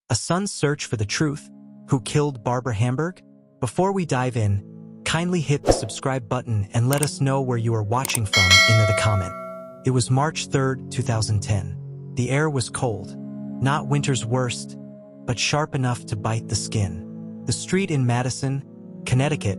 A son's search for the truth. Who killed Barbara Hamburg? Before we dive in, kindly hit the subscribe button and let us know where you are watching from in the comment. It was March 3rd, 2010. The air was cold. Not winter's worst, but sharp enough to bite the skin. The street in Madison, Connecticut,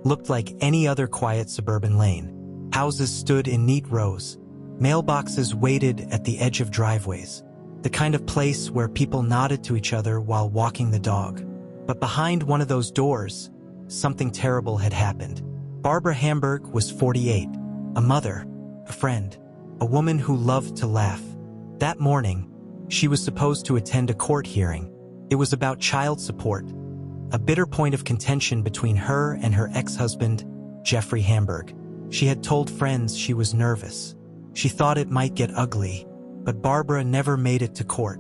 looked like any other quiet suburban lane. Houses stood in neat rows. Mailboxes waited at the edge of driveways. The kind of place where people nodded to each other while walking the dog. But behind one of those doors, something terrible had happened. Barbara Hamburg was 48, a mother, a friend, a woman who loved to laugh. That morning, she was supposed to attend a court hearing. It was about child support, a bitter point of contention between her and her ex-husband, Jeffrey Hamburg. She had told friends she was nervous. She thought it might get ugly, but Barbara never made it to court.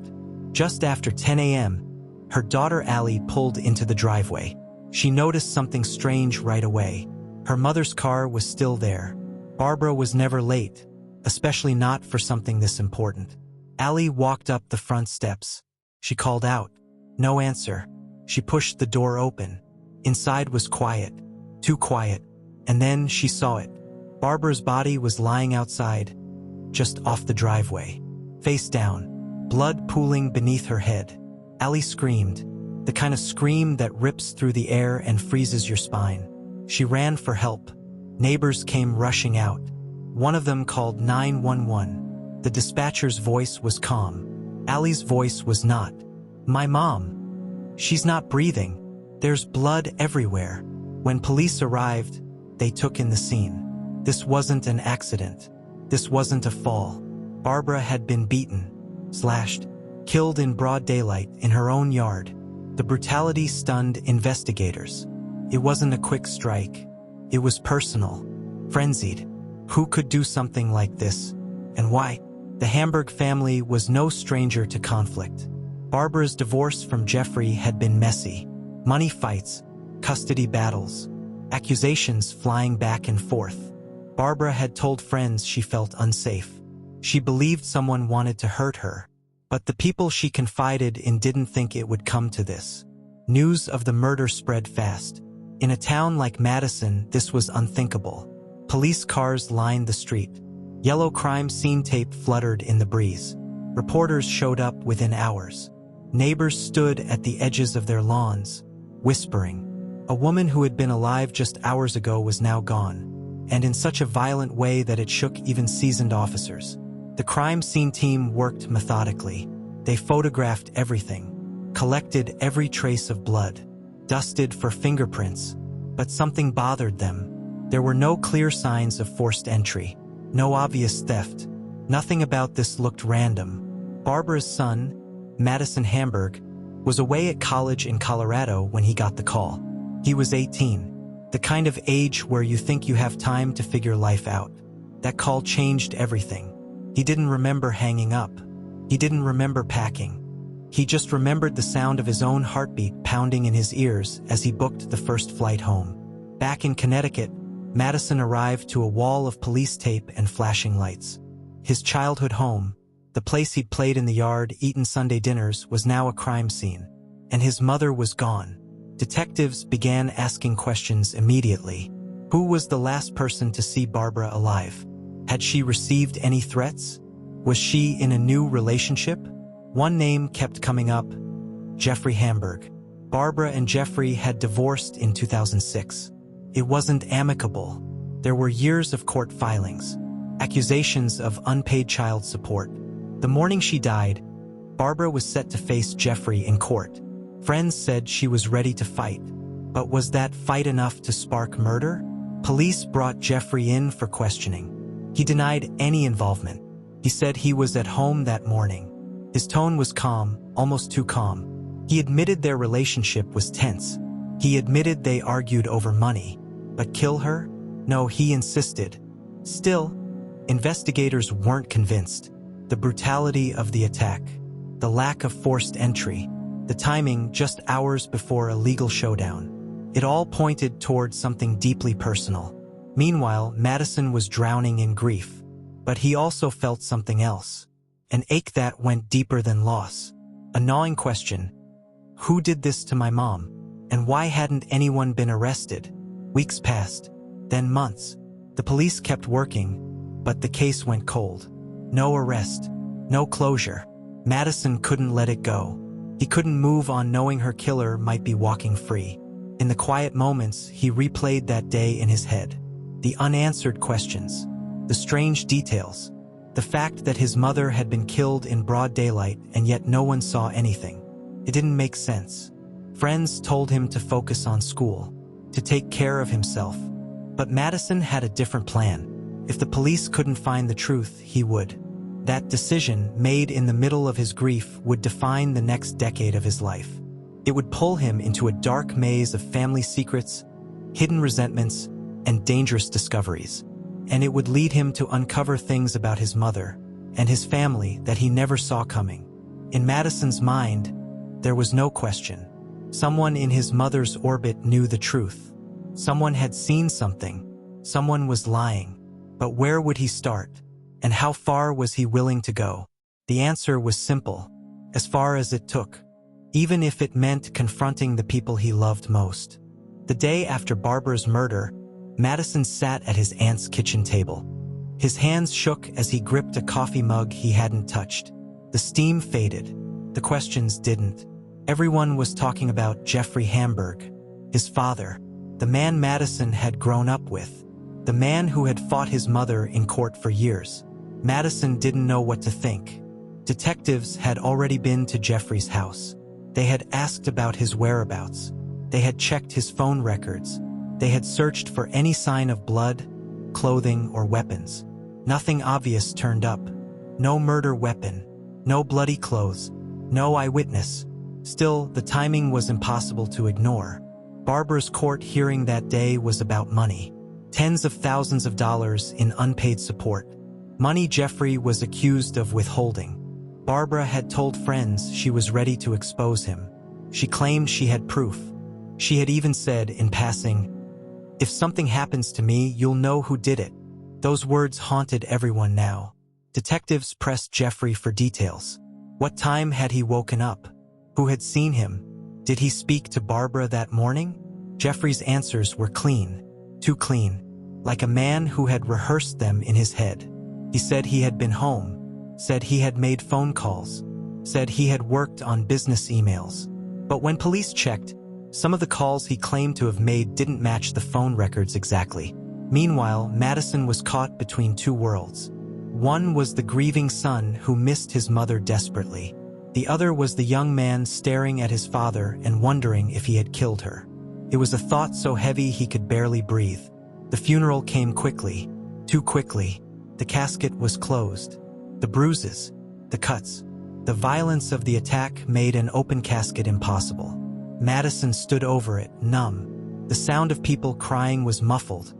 Just after 10 a.m., her daughter Allie pulled into the driveway. She noticed something strange right away. Her mother's car was still there. Barbara was never late, especially not for something this important. Allie walked up the front steps. She called out. No answer. She pushed the door open. Inside was quiet, too quiet, and then she saw it. Barbara's body was lying outside, just off the driveway. Face down, blood pooling beneath her head. Allie screamed, the kind of scream that rips through the air and freezes your spine. She ran for help. Neighbors came rushing out. One of them called 911. The dispatcher's voice was calm. Allie's voice was not. My mom. She's not breathing. There's blood everywhere. When police arrived, they took in the scene. This wasn't an accident. This wasn't a fall. Barbara had been beaten, slashed, killed in broad daylight in her own yard. The brutality stunned investigators. It wasn't a quick strike. It was personal, frenzied. Who could do something like this, and why? The Hamburg family was no stranger to conflict. Barbara's divorce from Jeffrey had been messy. Money fights, custody battles, accusations flying back and forth. Barbara had told friends she felt unsafe. She believed someone wanted to hurt her, but the people she confided in didn't think it would come to this. News of the murder spread fast. In a town like Madison, this was unthinkable. Police cars lined the street. Yellow crime scene tape fluttered in the breeze. Reporters showed up within hours. Neighbors stood at the edges of their lawns, whispering. A woman who had been alive just hours ago was now gone, and in such a violent way that it shook even seasoned officers. The crime scene team worked methodically. They photographed everything, collected every trace of blood, dusted for fingerprints, but something bothered them. There were no clear signs of forced entry, no obvious theft. Nothing about this looked random. Barbara's son, Madison Hamburg, was away at college in Colorado when he got the call. He was 18, the kind of age where you think you have time to figure life out. That call changed everything. He didn't remember hanging up. He didn't remember packing. He just remembered the sound of his own heartbeat pounding in his ears as he booked the first flight home. Back in Connecticut, Madison arrived to a wall of police tape and flashing lights. His childhood home, the place he'd played in the yard, eaten Sunday dinners, was now a crime scene. And his mother was gone. Detectives began asking questions immediately. Who was the last person to see Barbara alive? Had she received any threats? Was she in a new relationship? One name kept coming up: Jeffrey Hamburg. Barbara and Jeffrey had divorced in 2006. It wasn't amicable. There were years of court filings, accusations of unpaid child support. The morning she died, Barbara was set to face Jeffrey in court. Friends said she was ready to fight. But was that fight enough to spark murder? Police brought Jeffrey in for questioning. He denied any involvement. He said he was at home that morning. His tone was calm, almost too calm. He admitted their relationship was tense. He admitted they argued over money. But kill her? No, he insisted. Still, investigators weren't convinced. The brutality of the attack, the lack of forced entry, the timing just hours before a legal showdown. It all pointed toward something deeply personal. Meanwhile, Madison was drowning in grief. But he also felt something else. An ache that went deeper than loss. A gnawing question: Who did this to my mom? And why hadn't anyone been arrested? Weeks passed, then months. The police kept working, but the case went cold. No arrest, no closure. Madison couldn't let it go. He couldn't move on knowing her killer might be walking free. In the quiet moments, he replayed that day in his head. The unanswered questions, the strange details, the fact that his mother had been killed in broad daylight and yet no one saw anything. It didn't make sense. Friends told him to focus on school, to take care of himself. But Madison had a different plan. If the police couldn't find the truth, he would. That decision, made in the middle of his grief, would define the next decade of his life. It would pull him into a dark maze of family secrets, hidden resentments, and dangerous discoveries. And it would lead him to uncover things about his mother and his family that he never saw coming. In Madison's mind, there was no question. Someone in his mother's orbit knew the truth. Someone had seen something. Someone was lying. But where would he start? And how far was he willing to go? The answer was simple: as far as it took, even if it meant confronting the people he loved most. The day after Barbara's murder, Madison sat at his aunt's kitchen table. His hands shook as he gripped a coffee mug he hadn't touched. The steam faded. The questions didn't. Everyone was talking about Jeffrey Hamburg, his father, the man Madison had grown up with, the man who had fought his mother in court for years. Madison didn't know what to think. Detectives had already been to Jeffrey's house. They had asked about his whereabouts. They had checked his phone records. They had searched for any sign of blood, clothing, or weapons. Nothing obvious turned up. No murder weapon. No bloody clothes. No eyewitness. Still, the timing was impossible to ignore. Barbara's court hearing that day was about money. Tens of thousands of dollars in unpaid support. Money Jeffrey was accused of withholding. Barbara had told friends she was ready to expose him. She claimed she had proof. She had even said, in passing, "If something happens to me, you'll know who did it." Those words haunted everyone now. Detectives pressed Jeffrey for details. What time had he woken up? Who had seen him? Did he speak to Barbara that morning? Jeffrey's answers were clean. Too clean. Like a man who had rehearsed them in his head. He said he had been home. Said he had made phone calls. Said he had worked on business emails. But when police checked, some of the calls he claimed to have made didn't match the phone records exactly. Meanwhile, Madison was caught between two worlds. One was the grieving son who missed his mother desperately. The other was the young man staring at his father and wondering if he had killed her. It was a thought so heavy he could barely breathe. The funeral came quickly, too quickly. The casket was closed. The bruises, the cuts, the violence of the attack made an open casket impossible. Madison stood over it, numb. The sound of people crying was muffled,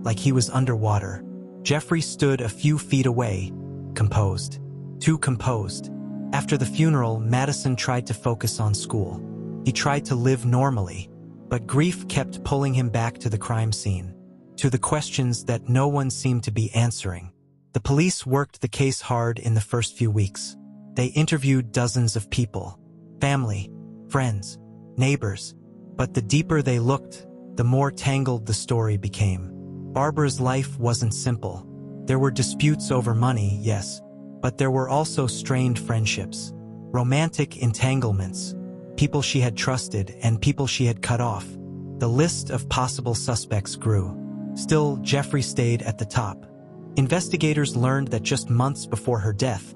like he was underwater. Jeffrey stood a few feet away, composed. Too composed. After the funeral, Madison tried to focus on school. He tried to live normally, but grief kept pulling him back to the crime scene, to the questions that no one seemed to be answering. The police worked the case hard in the first few weeks. They interviewed dozens of people, family, friends, neighbors, but the deeper they looked, the more tangled the story became. Barbara's life wasn't simple. There were disputes over money, yes, but there were also strained friendships, romantic entanglements, people she had trusted and people she had cut off. The list of possible suspects grew. Still, Jeffrey stayed at the top. Investigators learned that just months before her death,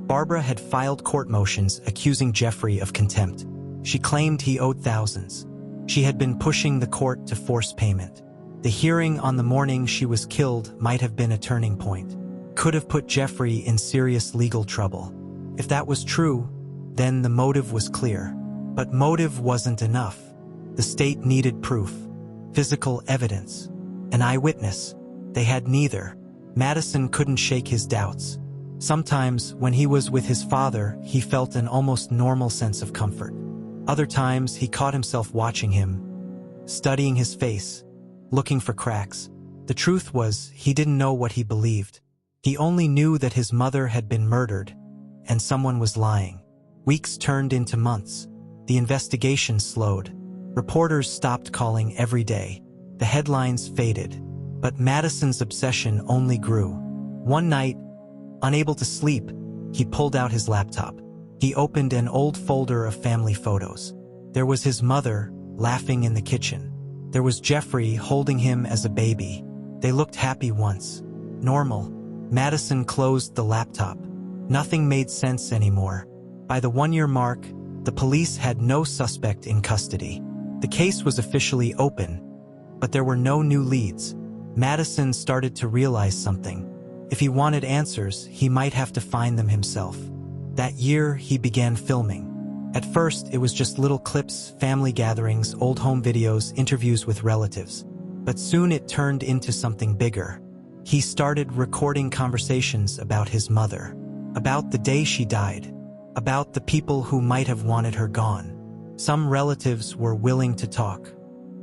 Barbara had filed court motions accusing Jeffrey of contempt. She claimed he owed thousands. She had been pushing the court to force payment. The hearing on the morning she was killed might have been a turning point. Could have put Jeffrey in serious legal trouble. If that was true, then the motive was clear. But motive wasn't enough. The state needed proof, physical evidence, an eyewitness. They had neither. Madison couldn't shake his doubts. Sometimes, when he was with his father, he felt an almost normal sense of comfort. Other times, he caught himself watching him, studying his face, looking for cracks. The truth was, he didn't know what he believed. He only knew that his mother had been murdered, and someone was lying. Weeks turned into months. The investigation slowed. Reporters stopped calling every day. The headlines faded. But Madison's obsession only grew. One night, unable to sleep, he pulled out his laptop. He opened an old folder of family photos. There was his mother, laughing in the kitchen. There was Jeffrey holding him as a baby. They looked happy once. Normal. Madison closed the laptop. Nothing made sense anymore. By the 1-year mark, the police had no suspect in custody. The case was officially open, but there were no new leads. Madison started to realize something. If he wanted answers, he might have to find them himself. That year, he began filming. At first, it was just little clips, family gatherings, old home videos, interviews with relatives. But soon it turned into something bigger. He started recording conversations about his mother, about the day she died, about the people who might have wanted her gone. Some relatives were willing to talk.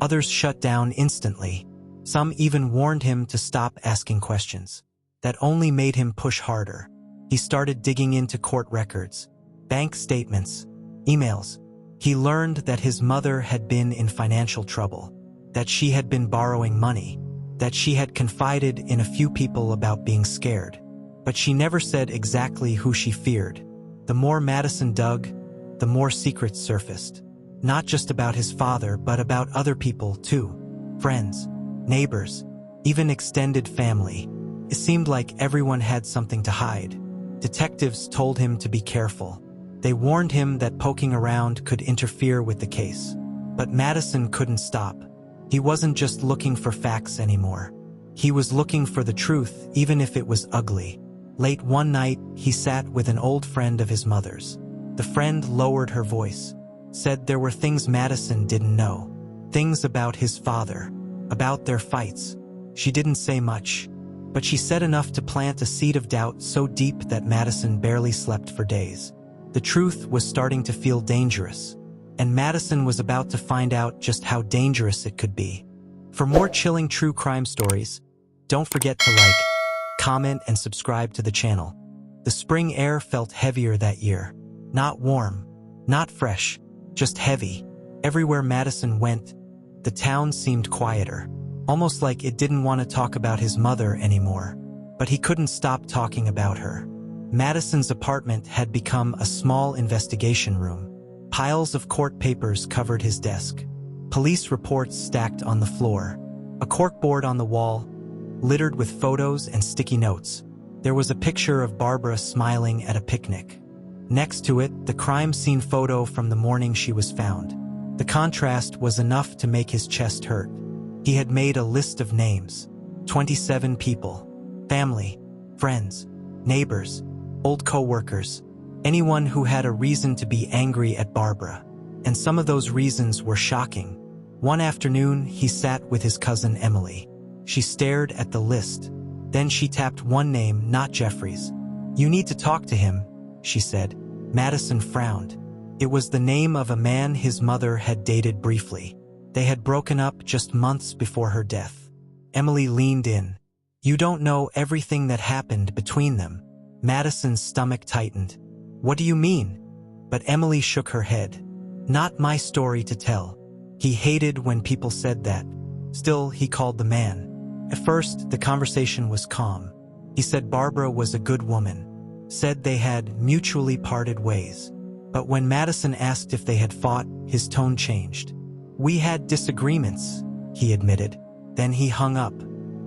Others shut down instantly. Some even warned him to stop asking questions. That only made him push harder. He started digging into court records, bank statements, emails. He learned that his mother had been in financial trouble, that she had been borrowing money, that she had confided in a few people about being scared. But she never said exactly who she feared. The more Madison dug, the more secrets surfaced. Not just about his father, but about other people too. Friends, neighbors, even extended family. It seemed like everyone had something to hide. Detectives told him to be careful. They warned him that poking around could interfere with the case. But Madison couldn't stop. He wasn't just looking for facts anymore. He was looking for the truth, even if it was ugly. Late one night, he sat with an old friend of his mother's. The friend lowered her voice, said there were things Madison didn't know. Things about his father, about their fights. She didn't say much, but she said enough to plant a seed of doubt so deep that Madison barely slept for days. The truth was starting to feel dangerous, and Madison was about to find out just how dangerous it could be. For more chilling true crime stories, don't forget to like, comment, and subscribe to the channel. The spring air felt heavier that year. Not warm, not fresh, just heavy. Everywhere Madison went, the town seemed quieter, almost like it didn't want to talk about his mother anymore. But he couldn't stop talking about her. Madison's apartment had become a small investigation room. Piles of court papers covered his desk. Police reports stacked on the floor. A corkboard on the wall, littered with photos and sticky notes. There was a picture of Barbara smiling at a picnic. Next to it, the crime scene photo from the morning she was found. The contrast was enough to make his chest hurt. He had made a list of names. 27 people. Family, friends, neighbors, old co-workers. Anyone who had a reason to be angry at Barbara. And some of those reasons were shocking. One afternoon, he sat with his cousin Emily. She stared at the list. Then she tapped one name, not Jeffrey's. "You need to talk to him," she said. Madison frowned. It was the name of a man his mother had dated briefly. They had broken up just months before her death. Emily leaned in. "You don't know everything that happened between them." Madison's stomach tightened. "What do you mean?" But Emily shook her head. "Not my story to tell." He hated when people said that. Still, he called the man. At first, the conversation was calm. He said Barbara was a good woman. Said they had mutually parted ways. But when Madison asked if they had fought, his tone changed. "We had disagreements," he admitted. Then he hung up.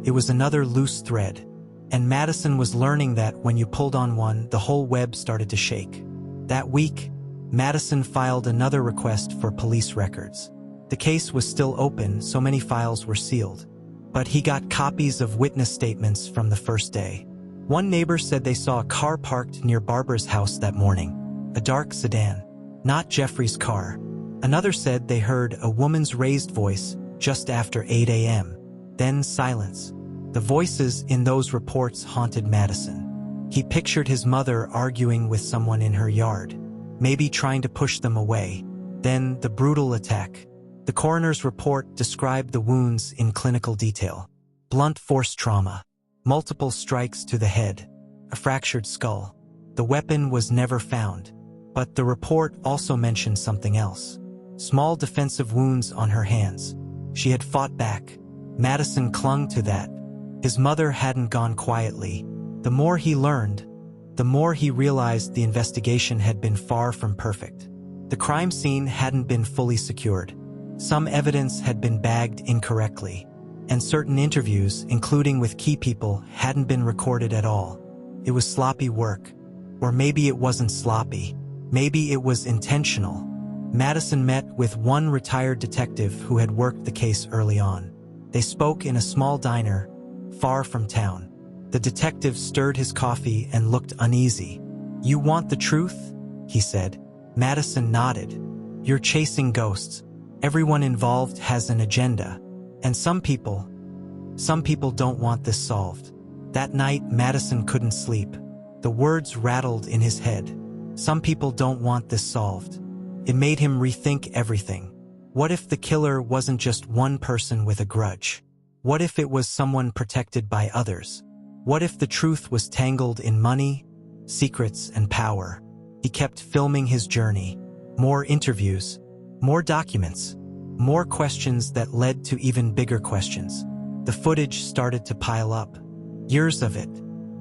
It was another loose thread. And Madison was learning that when you pulled on one, the whole web started to shake. That week, Madison filed another request for police records. The case was still open, so many files were sealed. But he got copies of witness statements from the first day. One neighbor said they saw a car parked near Barbara's house that morning. A dark sedan. Not Jeffrey's car. Another said they heard a woman's raised voice just after 8 a.m. Then silence. The voices in those reports haunted Madison. He pictured his mother arguing with someone in her yard, maybe trying to push them away. Then the brutal attack. The coroner's report described the wounds in clinical detail. Blunt force trauma. Multiple strikes to the head. A fractured skull. The weapon was never found. But the report also mentioned something else. Small defensive wounds on her hands. She had fought back. Madison clung to that. His mother hadn't gone quietly. The more he learned, the more he realized the investigation had been far from perfect. The crime scene hadn't been fully secured. Some evidence had been bagged incorrectly, and certain interviews, including with key people, hadn't been recorded at all. It was sloppy work. Or maybe it wasn't sloppy. Maybe it was intentional. Madison met with one retired detective who had worked the case early on. They spoke in a small diner, far from town. The detective stirred his coffee and looked uneasy. "You want the truth?" he said. Madison nodded. "You're chasing ghosts. Everyone involved has an agenda. And some people don't want this solved." That night, Madison couldn't sleep. The words rattled in his head. Some people don't want this solved. It made him rethink everything. What if the killer wasn't just one person with a grudge? What if it was someone protected by others? What if the truth was tangled in money, secrets, and power? He kept filming his journey. More interviews, more documents, more questions that led to even bigger questions. The footage started to pile up. Years of it.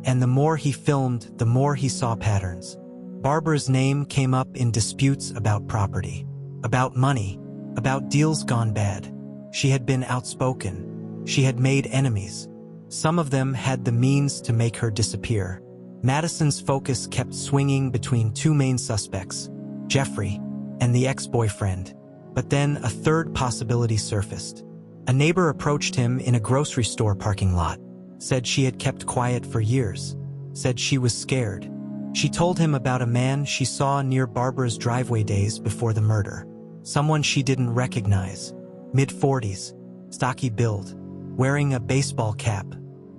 And the more he filmed, the more he saw patterns. Barbara's name came up in disputes about property, about money, about deals gone bad. She had been outspoken. She had made enemies. Some of them had the means to make her disappear. Madison's focus kept swinging between two main suspects, Jeffrey and the ex-boyfriend. But then a third possibility surfaced. A neighbor approached him in a grocery store parking lot, said she had kept quiet for years, said she was scared. She told him about a man she saw near Barbara's driveway days before the murder. Someone she didn't recognize. Mid-40s, stocky build, wearing a baseball cap.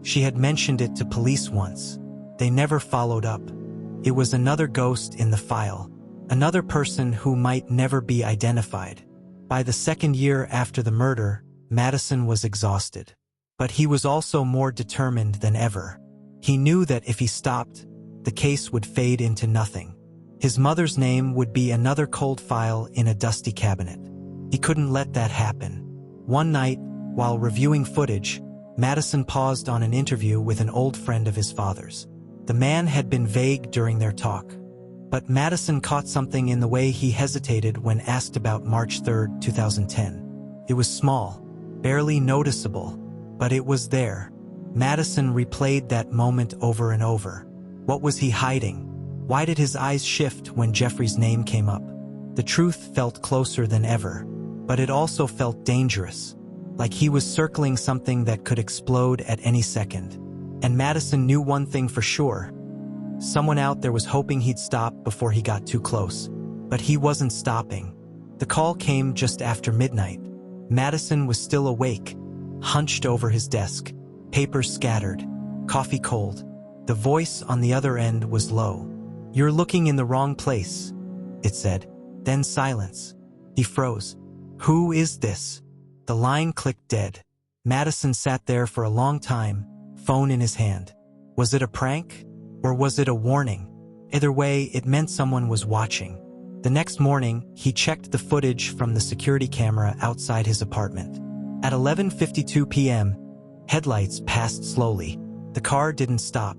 She had mentioned it to police once. They never followed up. It was another ghost in the file. Another person who might never be identified. By the second year after the murder, Madison was exhausted. But he was also more determined than ever. He knew that if he stopped, the case would fade into nothing. His mother's name would be another cold file in a dusty cabinet. He couldn't let that happen. One night, while reviewing footage, Madison paused on an interview with an old friend of his father's. The man had been vague during their talk. But Madison caught something in the way he hesitated when asked about March 3, 2010. It was small, barely noticeable, but it was there. Madison replayed that moment over and over. What was he hiding? Why did his eyes shift when Jeffrey's name came up? The truth felt closer than ever, but it also felt dangerous, like he was circling something that could explode at any second. And Madison knew one thing for sure. Someone out there was hoping he'd stop before he got too close. But he wasn't stopping. The call came just after midnight. Madison was still awake, hunched over his desk, papers scattered, coffee cold. The voice on the other end was low. "You're looking in the wrong place," it said. Then silence. He froze. "Who is this?" The line clicked dead. Madison sat there for a long time, phone in his hand. Was it a prank? Or was it a warning? Either way, it meant someone was watching. The next morning, he checked the footage from the security camera outside his apartment. At 11:52 p.m., headlights passed slowly. The car didn't stop,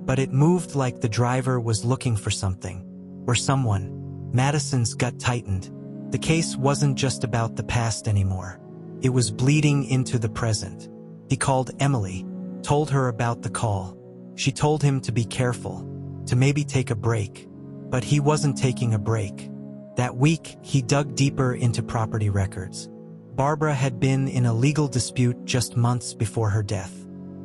but it moved like the driver was looking for something. Or someone. Madison's gut tightened. The case wasn't just about the past anymore. It was bleeding into the present. He called Emily, told her about the call. She told him to be careful, to maybe take a break. But he wasn't taking a break. That week, he dug deeper into property records. Barbara had been in a legal dispute just months before her death.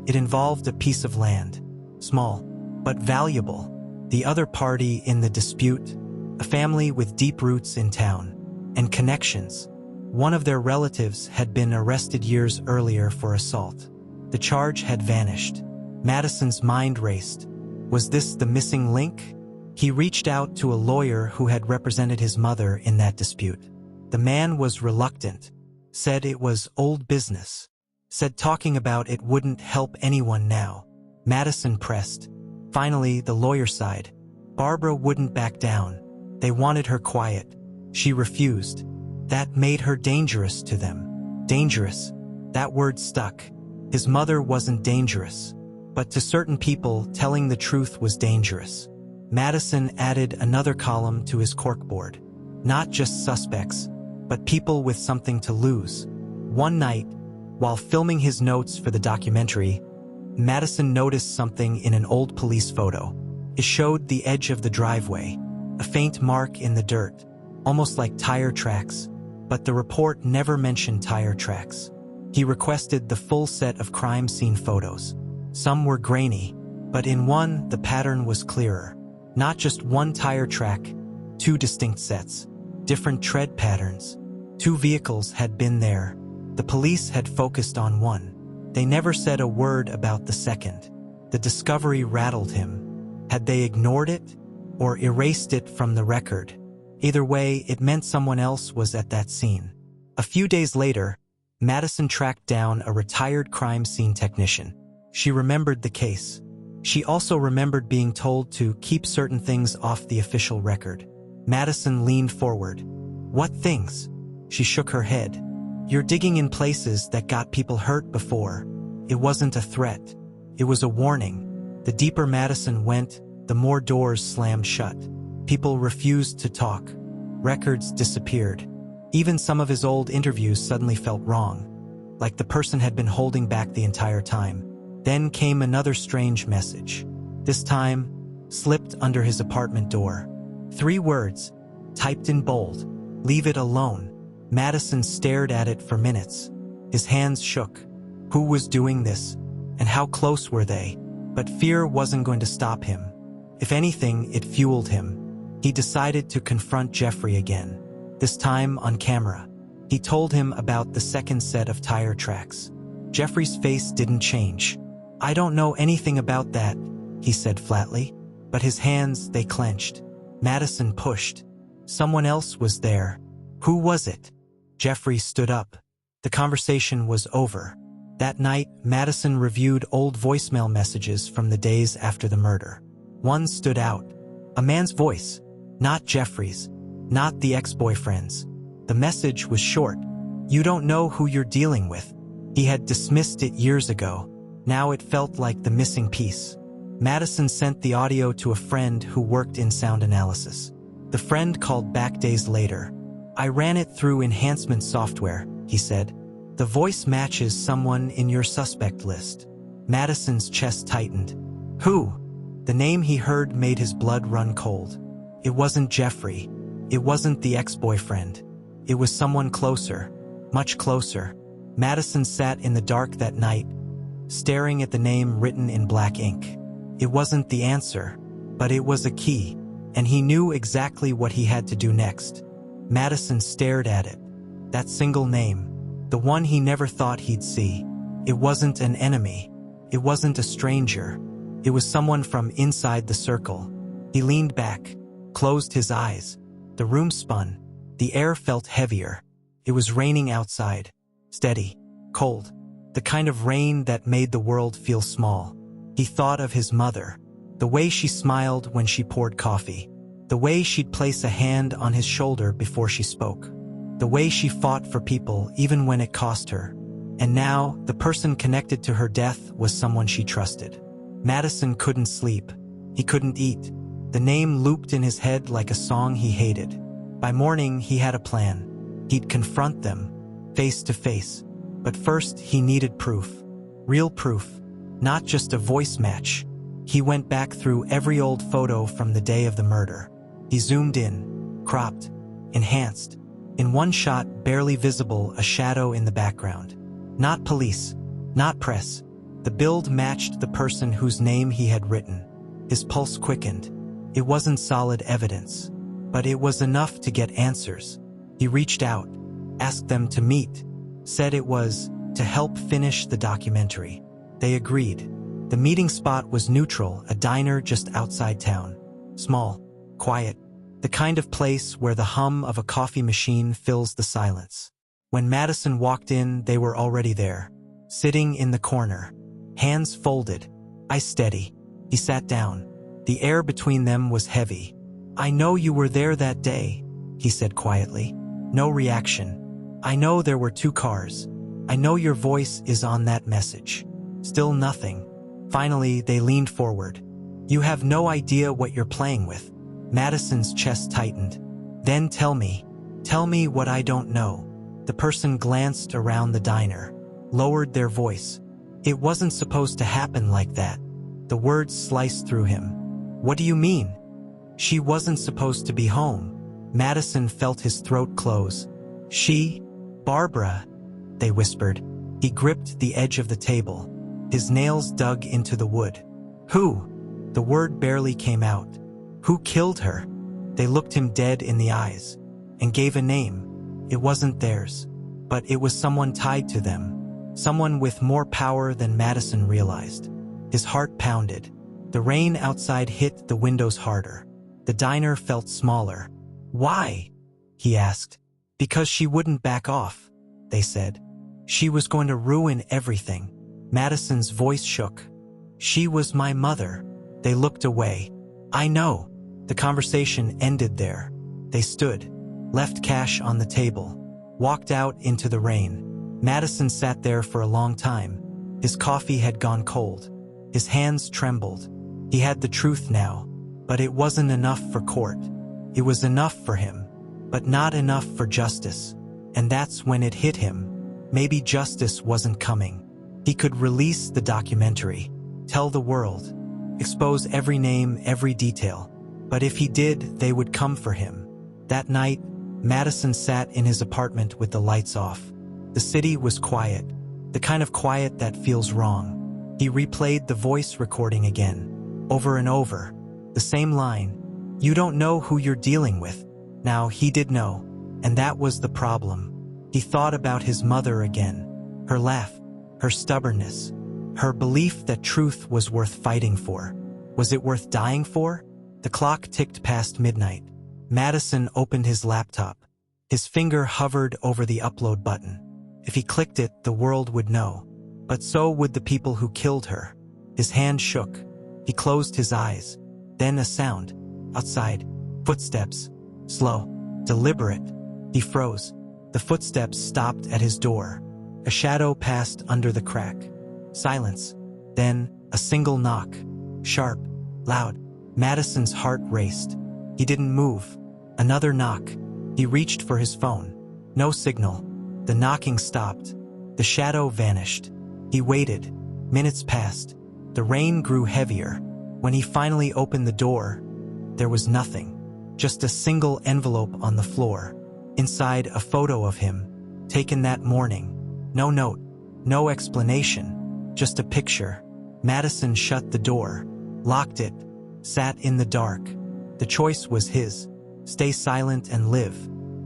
It involved a piece of land. Small, but valuable. The other party in the dispute, a family with deep roots in town and connections. One of their relatives had been arrested years earlier for assault. The charge had vanished. Madison's mind raced. Was this the missing link? He reached out to a lawyer who had represented his mother in that dispute. The man was reluctant, said it was old business, said talking about it wouldn't help anyone now. Madison pressed. Finally, the lawyer sighed. Barbara wouldn't back down. They wanted her quiet. She refused. That made her dangerous to them. Dangerous. That word stuck. His mother wasn't dangerous. But to certain people, telling the truth was dangerous. Madison added another column to his corkboard. Not just suspects, but people with something to lose. One night, while filming his notes for the documentary, Madison noticed something in an old police photo. It showed the edge of the driveway, a faint mark in the dirt, almost like tire tracks, but the report never mentioned tire tracks. He requested the full set of crime scene photos. Some were grainy, but in one, the pattern was clearer. Not just one tire track, two distinct sets, different tread patterns. Two vehicles had been there. The police had focused on one. They never said a word about the second. The discovery rattled him. Had they ignored it or erased it from the record? Either way, it meant someone else was at that scene. A few days later, Madison tracked down a retired crime scene technician. She remembered the case. She also remembered being told to keep certain things off the official record. Madison leaned forward. What things? She shook her head. You're digging in places that got people hurt before. It wasn't a threat. It was a warning. The deeper Madison went, the more doors slammed shut. People refused to talk. Records disappeared. Even some of his old interviews suddenly felt wrong, like the person had been holding back the entire time. Then came another strange message. This time, slipped under his apartment door. 3 words, typed in bold. Leave it alone. Madison stared at it for minutes. His hands shook. Who was doing this? And how close were they? But fear wasn't going to stop him. If anything, it fueled him. He decided to confront Jeffrey again. This time on camera. He told him about the second set of tire tracks. Jeffrey's face didn't change. I don't know anything about that, he said flatly. But his hands, they clenched. Madison pushed. Someone else was there. Who was it? Jeffrey stood up. The conversation was over. That night, Madison reviewed old voicemail messages from the days after the murder. One stood out. A man's voice. Not Jeffrey's. Not the ex-boyfriend's. The message was short. You don't know who you're dealing with. He had dismissed it years ago. Now it felt like the missing piece. Madison sent the audio to a friend who worked in sound analysis. The friend called back days later. I ran it through enhancement software, he said. The voice matches someone in your suspect list. Madison's chest tightened. Who? The name he heard made his blood run cold. It wasn't Jeffrey. It wasn't the ex-boyfriend. It was someone closer. Much closer. Madison sat in the dark that night, staring at the name written in black ink. It wasn't the answer, but it was a key, and he knew exactly what he had to do next. Madison stared at it. That single name, the one he never thought he'd see. It wasn't an enemy. It wasn't a stranger. It was someone from inside the circle. He leaned back, closed his eyes. The room spun. The air felt heavier. It was raining outside. Steady, cold. The kind of rain that made the world feel small. He thought of his mother. The way she smiled when she poured coffee. The way she'd place a hand on his shoulder before she spoke. The way she fought for people even when it cost her. And now, the person connected to her death was someone she trusted. Madison couldn't sleep. He couldn't eat. The name looped in his head like a song he hated. By morning, he had a plan. He'd confront them, face to face. But first, he needed proof. Real proof. Not just a voice match. He went back through every old photo from the day of the murder. He zoomed in, cropped, enhanced. In one shot, barely visible, a shadow in the background. Not police, not press. The build matched the person whose name he had written. His pulse quickened. It wasn't solid evidence, but it was enough to get answers. He reached out, asked them to meet, said it was to help finish the documentary. They agreed. The meeting spot was neutral, a diner just outside town. Small, quiet, the kind of place where the hum of a coffee machine fills the silence. When Madison walked in, they were already there, sitting in the corner, hands folded, eyes steady. He sat down. The air between them was heavy. I know you were there that day, he said quietly. No reaction. I know there were 2 cars. I know your voice is on that message. Still nothing. Finally, they leaned forward. You have no idea what you're playing with. Madison's chest tightened. Then tell me what I don't know. The person glanced around the diner, lowered their voice. It wasn't supposed to happen like that. The words sliced through him. What do you mean? She wasn't supposed to be home. Madison felt his throat close. She? Barbara, they whispered. He gripped the edge of the table. His nails dug into the wood. Who? The word barely came out. Who killed her? They looked him dead in the eyes and gave a name. It wasn't theirs, but it was someone tied to them, someone with more power than Madison realized. His heart pounded. The rain outside hit the windows harder. The diner felt smaller. Why? He asked. Because she wouldn't back off, they said. She was going to ruin everything. Madison's voice shook. She was my mother. They looked away. I know. The conversation ended there. They stood, left cash on the table, walked out into the rain. Madison sat there for a long time. His coffee had gone cold. His hands trembled. He had the truth now, but it wasn't enough for court. It was enough for him, but not enough for justice. And that's when it hit him. Maybe justice wasn't coming. He could release the documentary, tell the world, expose every name, every detail. But if he did, they would come for him. That night, Madison sat in his apartment with the lights off. The city was quiet, the kind of quiet that feels wrong. He replayed the voice recording again, over and over. The same line, you don't know who you're dealing with. Now, he did know, and that was the problem. He thought about his mother again, her laugh, her stubbornness, her belief that truth was worth fighting for. Was it worth dying for? The clock ticked past midnight. Madison opened his laptop. His finger hovered over the upload button. If he clicked it, the world would know. But so would the people who killed her. His hand shook. He closed his eyes. Then a sound. Outside. Footsteps. Slow. Deliberate. He froze. The footsteps stopped at his door. A shadow passed under the crack. Silence. Then, a single knock. Sharp. Loud. Madison's heart raced. He didn't move. Another knock. He reached for his phone. No signal. The knocking stopped. The shadow vanished. He waited. Minutes passed. The rain grew heavier. When he finally opened the door, there was nothing. Just a single envelope on the floor. Inside, a photo of him, taken that morning. No note. No explanation. Just a picture. Madison shut the door, locked it, sat in the dark. The choice was his. Stay silent and live,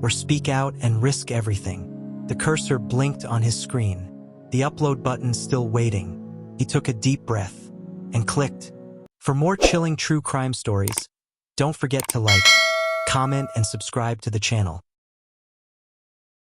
or speak out and risk everything. The cursor blinked on his screen. The upload button still waiting. He took a deep breath and clicked. For more chilling true crime stories, don't forget to like, comment, and subscribe to the channel.